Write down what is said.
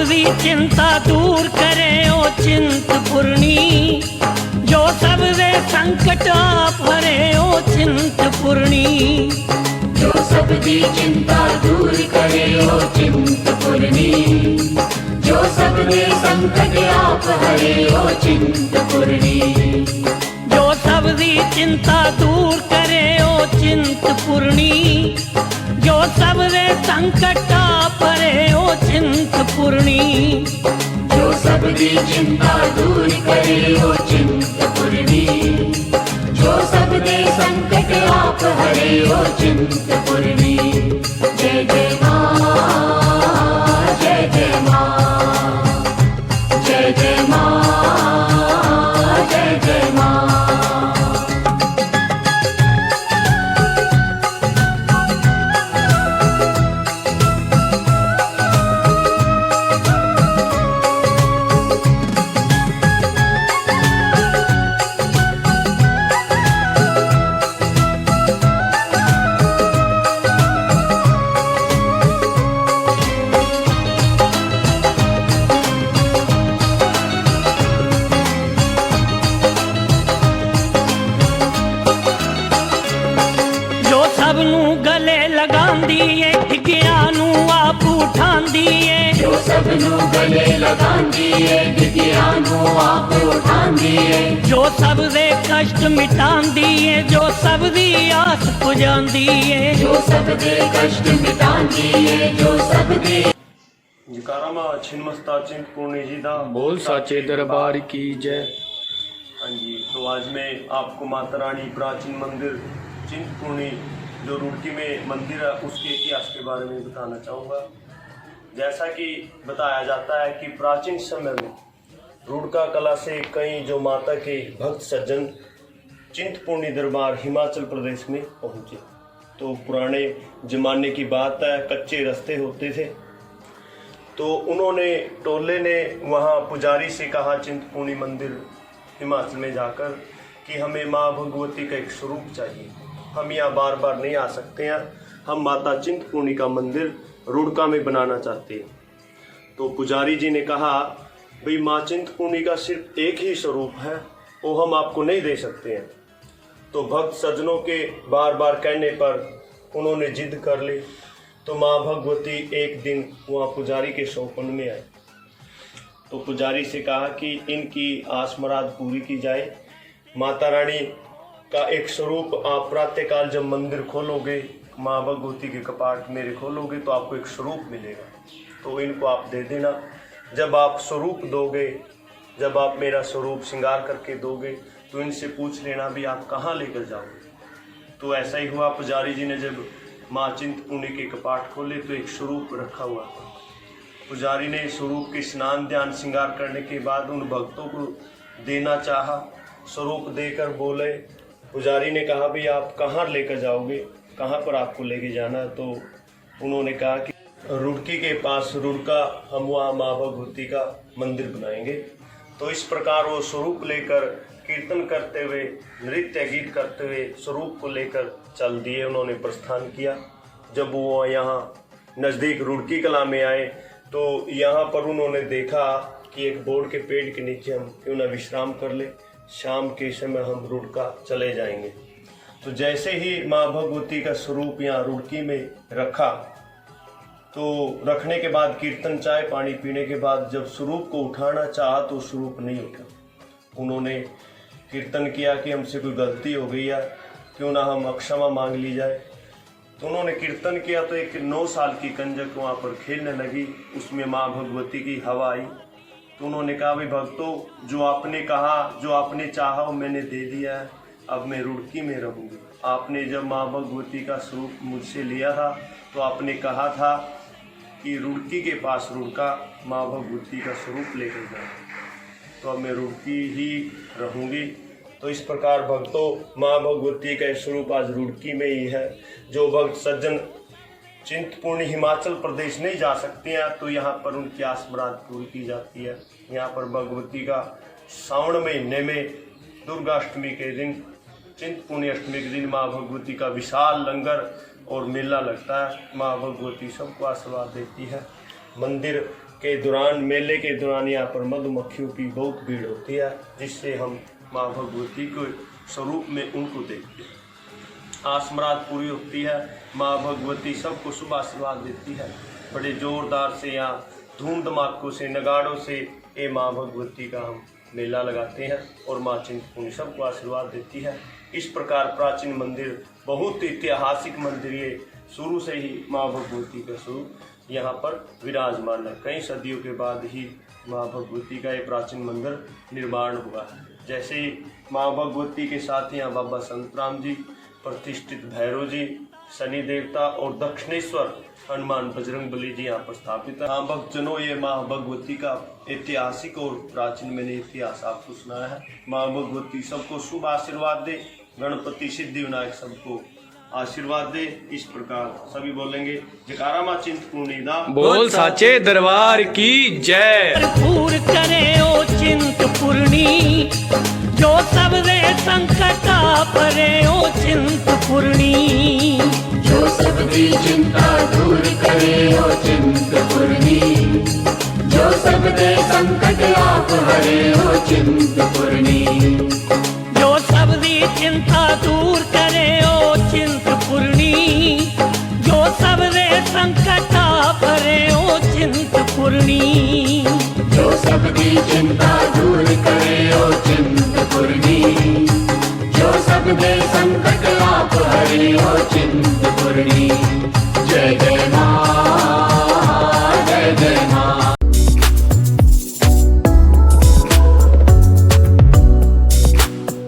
सबदी चिंता दूर करे ओ चिंतपूर्णी, जो सबदे संकट आप हरे ओ चिंतपूर्णी। जो सबदी चिंता दूर करे ओ चिंतपूर्णी, जो सबदे संकट आप हरे ओ चिंतपूर्णी। जो सबदी चिंता दूर करे ओ चिंतपूर्णी, जो सबदे संकट आप हरे ओ चिंतपूर्णी। जो सबदी चिंता दूर करे ओ चिंतपूर्णी, जो सबदे संकट आप हरे ओ चिंतपूर्णी। जय जय माँ, जय जय माँ, जय जय माँ, जय जय माँ। गले लगांदी है ठिगिया नू आप उठांदी है। जो सबनू गले लगांदी है ठिगिया नू आप उठांदी है। जो सबदे कष्ट मिटांदी है, जो सबदी आस पुजांदी है। जो सबदे कष्ट मिटांदी है, जो सबदे। जकारा मां छिन्नमस्ता चिंतपूर्णी जी दा बोल साचे दरबार की जय। हाँ जी, तो आज मैं आपको माता रानी प्राचीन मंदिर चिंतपूर्णी जो रुड़की में मंदिर है उसके इतिहास के बारे में बताना चाहूँगा। जैसा कि बताया जाता है कि प्राचीन समय में रुड़का कला से कई जो माता के भक्त सज्जन चिंतपूर्णी दरबार हिमाचल प्रदेश में पहुँचे। तो पुराने ज़माने की बात है, कच्चे रास्ते होते थे। तो उन्होंने टोले ने वहाँ पुजारी से कहा चिंतपूर्णी मंदिर हिमाचल में जाकर कि हमें माँ भगवती का एक स्वरूप चाहिए, हम यहाँ बार बार नहीं आ सकते हैं, हम माता चिंतपूर्णी का मंदिर रुड़का में बनाना चाहते हैं। तो पुजारी जी ने कहा भाई माँ चिंतपूर्णी का सिर्फ एक ही स्वरूप है, वो हम आपको नहीं दे सकते हैं। तो भक्त सज्जनों के बार बार कहने पर उन्होंने जिद कर ली। तो माँ भगवती एक दिन वहाँ पुजारी के सौपन में आए। तो पुजारी से कहा कि इनकी आस मुराद पूरी की जाए। माता रानी का एक स्वरूप आप प्रातःकाल जब मंदिर खोलोगे, माँ भगवती के कपाट मेरे खोलोगे तो आपको एक स्वरूप मिलेगा, तो इनको आप दे देना। जब आप स्वरूप दोगे, जब आप मेरा स्वरूप श्रृंगार करके दोगे तो इनसे पूछ लेना भी आप कहाँ लेकर जाओगे। तो ऐसा ही हुआ। पुजारी जी ने जब माँ चिंतपूर्णी के कपाट खोले तो एक स्वरूप रखा हुआ था। पुजारी ने स्वरूप के स्नान ध्यान श्रृंगार करने के बाद उन भक्तों को देना चाहा। स्वरूप देकर बोले, पुजारी ने कहा भी आप कहाँ लेकर जाओगे, कहाँ पर आपको लेके जाना। तो उन्होंने कहा कि रुड़की के पास रुड़का, हम वहाँ माँ भगवती का मंदिर बनाएंगे। तो इस प्रकार वो स्वरूप लेकर कीर्तन करते हुए, नृत्य गीत करते हुए स्वरूप को लेकर चल दिए। उन्होंने प्रस्थान किया। जब वो यहाँ नज़दीक रुड़की कला में आए तो यहाँ पर उन्होंने देखा कि एक बोर्ड के पेड़ के नीचे हम क्यों ना विश्राम कर ले, शाम के समय हम रुड़का चले जाएंगे। तो जैसे ही माँ भगवती का स्वरूप यहाँ रुड़की में रखा, तो रखने के बाद कीर्तन चाय पानी पीने के बाद जब स्वरूप को उठाना चाहा तो स्वरूप नहीं उठा। उन्होंने कीर्तन किया कि हमसे कोई गलती हो गई है, क्यों ना हम क्षमा मांग ली जाए। तो उन्होंने कीर्तन किया तो एक 9 साल की कंजक वहाँ पर खेलने लगी, उसमें माँ भगवती की हवा आई। तो उन्होंने कहा भाई भक्तों, जो आपने कहा, जो आपने चाहा वो मैंने दे दिया है, अब मैं रुड़की में रहूँगी। आपने जब माँ भगवती का स्वरूप मुझसे लिया था तो आपने कहा था कि रुड़की के पास रुड़का माँ भगवती का स्वरूप लेकर जाए, तो अब मैं रुड़की ही रहूँगी। तो इस प्रकार भक्तों, माँ भगवती का स्वरूप आज रुड़की में ही है। जो भक्त सज्जन चिंतपूर्णी हिमाचल प्रदेश नहीं जा सकते हैं तो यहाँ पर उनकी आस मुराद पूरी की जाती है। यहाँ पर भगवती का श्रावण महीने में दुर्गाष्टमी के दिन, चिंतपूर्णी अष्टमी के दिन माँ भगवती का विशाल लंगर और मेला लगता है। माँ भगवती सबको आशीर्वाद देती है। मंदिर के दौरान, मेले के दौरान यहाँ पर मधुमक्खियों की बहुत भीड़ होती है, जिससे हम माँ भगवती के स्वरूप में उनको देखते हैं। आस मुराद पूरी होती है। माँ भगवती सबको शुभ आशीर्वाद देती है। बड़े जोरदार से यहाँ धूम धमाकों से, नगाड़ों से ये माँ भगवती का हम मेला लगाते हैं और माँ चिंतपूर्णी सबको आशीर्वाद देती है। इस प्रकार प्राचीन मंदिर, बहुत ऐतिहासिक मंदिर, ये शुरू से ही माँ भगवती का स्वरूप यहाँ पर विराजमान है। कई सदियों के बाद ही माँ भगवती का ये प्राचीन मंदिर निर्माण हुआ है। जैसे माँ भगवती के साथ यहाँ बाबा संतराम जी, प्रतिष्ठित भैरव जी, शनि देवता और दक्षिणेश्वर हनुमान बजरंगबली जी यहाँ पर स्थापित है। हाँ भक्तजनों, ये माँ भगवती का ऐतिहासिक और प्राचीन मैंने इतिहास आपको सुनाया है। माँ भगवती सबको शुभ आशीर्वाद दे, गणपति सिद्धि विनायक सबको आशीर्वाद दे। इस प्रकार सभी बोलेंगे जयकारा माँ चिंतपूर्णी दा बोल साचे दरबार की जय। भरपूर करे ओ चिंतपूर्णी, जो सब दे संकट परे ओ चिंतपूर्णी। जो सबकी चिंता दूर करे ओ चिंतपूर्णी, जो सब दे संकट आप हरे ओ चिंतपूर्णी। जो सब दी चिंता दूर करे ओ चिंतपूर्णी, जो सब दे संकट परे ओ चिंतपूर्णी। जो सबकी चिंता दूर करे ओ चिंतपूर्णी, जो सब दे संकट आप हरे ओ चिंतपूर्णी। जय जय माँ।